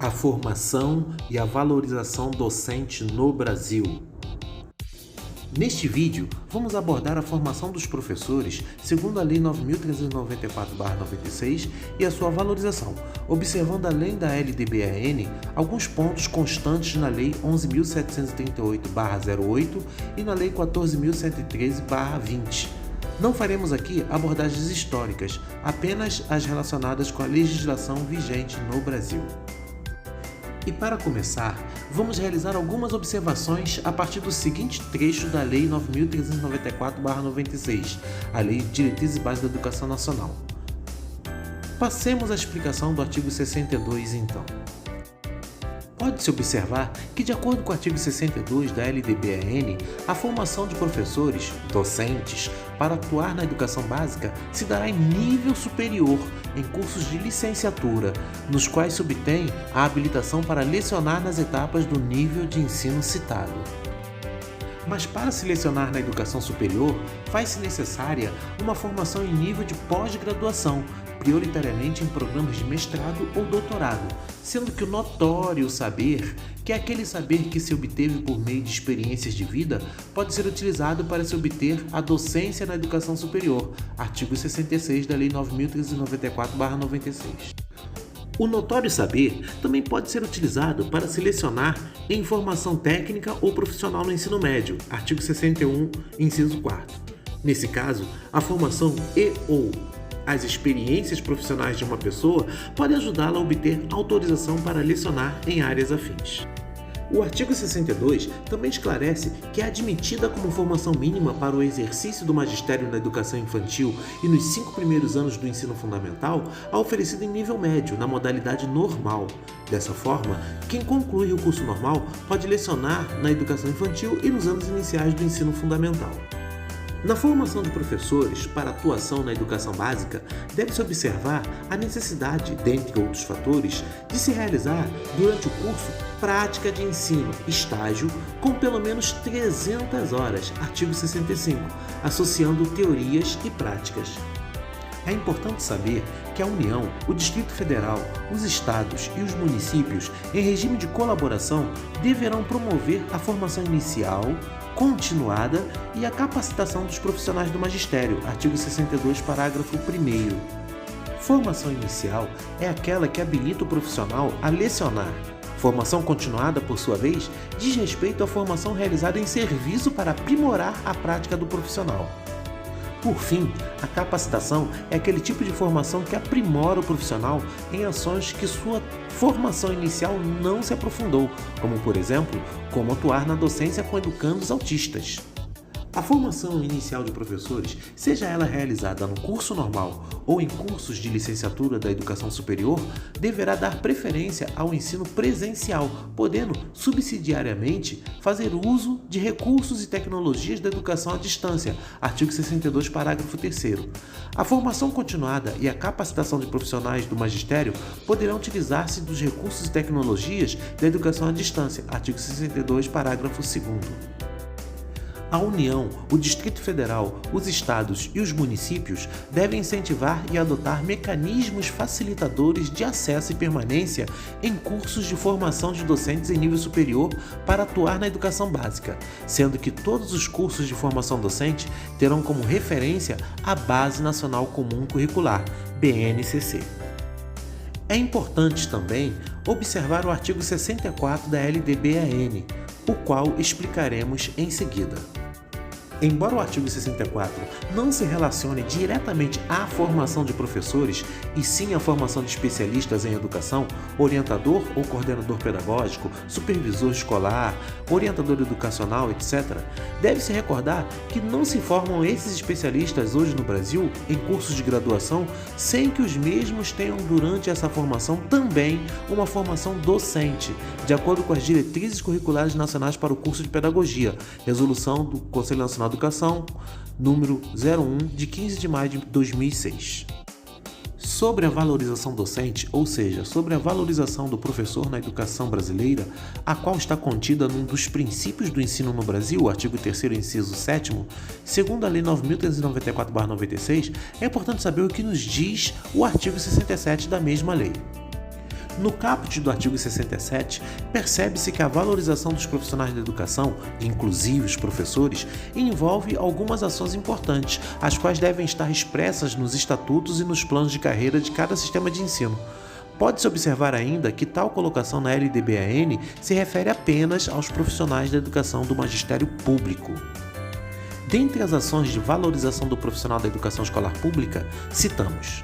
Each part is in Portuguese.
A formação e a valorização docente no Brasil. Neste vídeo, vamos abordar a formação dos professores segundo a Lei 9.394/96 e a sua valorização, observando além da LDB-AN alguns pontos constantes na Lei 11.738/08 e na Lei 14.113/20. Não faremos aqui abordagens históricas, apenas as relacionadas com a legislação vigente no Brasil. E para começar, vamos realizar algumas observações a partir do seguinte trecho da Lei 9.394/96, a Lei de Diretrizes e Bases da Educação Nacional. Passemos à explicação do artigo 62, então. Pode-se observar que, de acordo com o artigo 62 da LDB-AN, a formação de professores, docentes, para atuar na educação básica se dará em nível superior, em cursos de licenciatura, nos quais se obtém a habilitação para lecionar nas etapas do nível de ensino citado. Mas para se lecionar na educação superior, faz-se necessária uma formação em nível de pós-graduação, prioritariamente em programas de mestrado ou doutorado, sendo que o notório saber, que é aquele saber que se obteve por meio de experiências de vida, pode ser utilizado para se obter a docência na educação superior, artigo 66 da Lei 9.394/96. O notório saber também pode ser utilizado para se lecionar em formação técnica ou profissional no ensino médio, artigo 61, inciso 4. Nesse caso, a formação ou as experiências profissionais de uma pessoa podem ajudá-la a obter autorização para lecionar em áreas afins. O artigo 62 também esclarece que é admitida como formação mínima para o exercício do magistério na educação infantil e nos 5 primeiros anos do ensino fundamental a oferecida em nível médio, na modalidade normal. Dessa forma, quem conclui o curso normal pode lecionar na educação infantil e nos anos iniciais do ensino fundamental. Na formação de professores para atuação na educação básica, deve-se observar a necessidade, dentre outros fatores, de se realizar, durante o curso, prática de ensino, estágio, com pelo menos 300 horas, artigo 65, associando teorias e práticas. É importante saber que a União, o Distrito Federal, os estados e os municípios, em regime de colaboração, deverão promover a formação inicial, continuada e a capacitação dos profissionais do magistério, artigo 62, parágrafo 1º. Formação inicial é aquela que habilita o profissional a lecionar. Formação continuada, por sua vez, diz respeito à formação realizada em serviço para aprimorar a prática do profissional. Por fim, a capacitação é aquele tipo de formação que aprimora o profissional em ações que sua formação inicial não se aprofundou, como, por exemplo, como atuar na docência com educandos autistas. A formação inicial de professores, seja ela realizada no curso normal ou em cursos de licenciatura da educação superior, deverá dar preferência ao ensino presencial, podendo, subsidiariamente, fazer uso de recursos e tecnologias da educação à distância, artigo 62, parágrafo 3º. A formação continuada e a capacitação de profissionais do magistério poderão utilizar-se dos recursos e tecnologias da educação à distância, artigo 62, parágrafo 2º. A União, o Distrito Federal, os estados e os municípios devem incentivar e adotar mecanismos facilitadores de acesso e permanência em cursos de formação de docentes em nível superior para atuar na educação básica, sendo que todos os cursos de formação docente terão como referência a Base Nacional Comum Curricular, BNCC. É importante também observar o artigo 64 da LDB-AN, o qual explicaremos em seguida. Embora o artigo 64 não se relacione diretamente à formação de professores, e sim à formação de especialistas em educação, orientador ou coordenador pedagógico, supervisor escolar, orientador educacional, etc., deve-se recordar que não se formam esses especialistas hoje no Brasil em cursos de graduação sem que os mesmos tenham durante essa formação também uma formação docente, de acordo com as diretrizes curriculares nacionais para o curso de pedagogia, resolução do Conselho Nacional de Educação, número 01, de 15 de maio de 2006. Sobre a valorização docente, ou seja, sobre a valorização do professor na educação brasileira, a qual está contida num dos princípios do ensino no Brasil, artigo 3º, inciso 7º, segundo a Lei 9.394/96, é importante saber o que nos diz o artigo 67 da mesma lei. No caput do artigo 67, percebe-se que a valorização dos profissionais da educação, inclusive os professores, envolve algumas ações importantes, as quais devem estar expressas nos estatutos e nos planos de carreira de cada sistema de ensino. Pode-se observar ainda que tal colocação na LDBAN se refere apenas aos profissionais da educação do magistério público. Dentre as ações de valorização do profissional da educação escolar pública, citamos: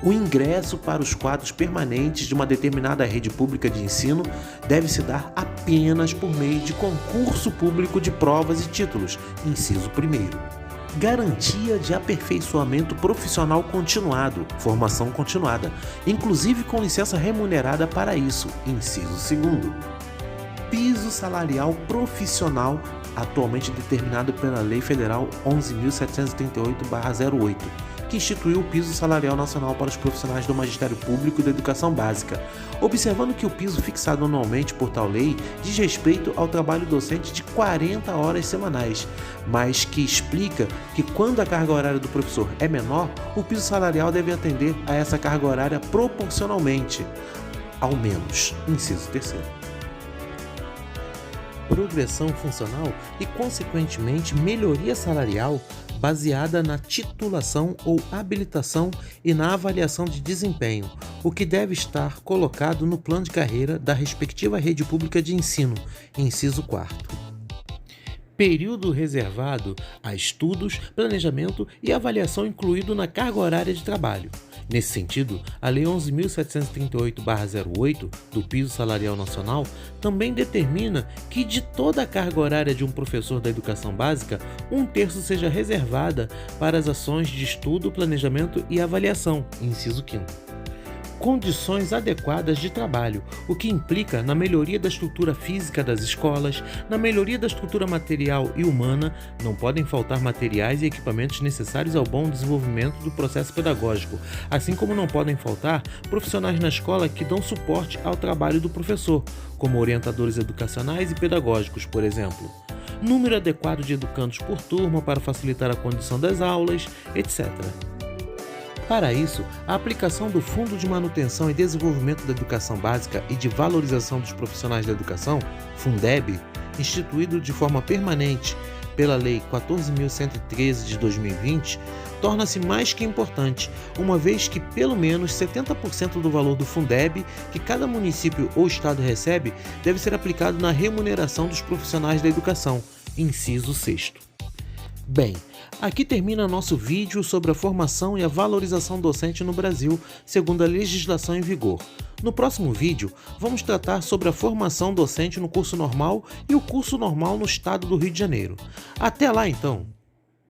o ingresso para os quadros permanentes de uma determinada rede pública de ensino deve se dar apenas por meio de concurso público de provas e títulos, inciso 1º. Garantia de aperfeiçoamento profissional continuado, formação continuada, inclusive com licença remunerada para isso, inciso 2º. Piso salarial profissional, atualmente determinado pela Lei Federal 11.738/08, que instituiu o piso salarial nacional para os profissionais do magistério público e da educação básica, observando que o piso fixado anualmente por tal lei diz respeito ao trabalho docente de 40 horas semanais, mas que explica que quando a carga horária do professor é menor, o piso salarial deve atender a essa carga horária proporcionalmente, ao menos, inciso 3º. Progressão funcional e, consequentemente, melhoria salarial baseada na titulação ou habilitação e na avaliação de desempenho, o que deve estar colocado no plano de carreira da respectiva rede pública de ensino, inciso 4º. Período reservado a estudos, planejamento e avaliação incluído na carga horária de trabalho. Nesse sentido, a Lei 11.738/08 do Piso Salarial Nacional também determina que de toda a carga horária de um professor da educação básica, 1/3 seja reservada para as ações de estudo, planejamento e avaliação, inciso 5º. Condições adequadas de trabalho, o que implica na melhoria da estrutura física das escolas, na melhoria da estrutura material e humana. Não podem faltar materiais e equipamentos necessários ao bom desenvolvimento do processo pedagógico, assim como não podem faltar profissionais na escola que dão suporte ao trabalho do professor, como orientadores educacionais e pedagógicos, por exemplo. Número adequado de educandos por turma para facilitar a condução das aulas, etc. Para isso, a aplicação do Fundo de Manutenção e Desenvolvimento da Educação Básica e de Valorização dos Profissionais da Educação, Fundeb, instituído de forma permanente pela Lei 14.113 de 2020, torna-se mais que importante, uma vez que pelo menos 70% do valor do Fundeb que cada município ou estado recebe deve ser aplicado na remuneração dos profissionais da educação, inciso 6º. Bem, aqui termina nosso vídeo sobre a formação e a valorização docente no Brasil, segundo a legislação em vigor. No próximo vídeo, vamos tratar sobre a formação docente no curso normal e o curso normal no estado do Rio de Janeiro. Até lá, então!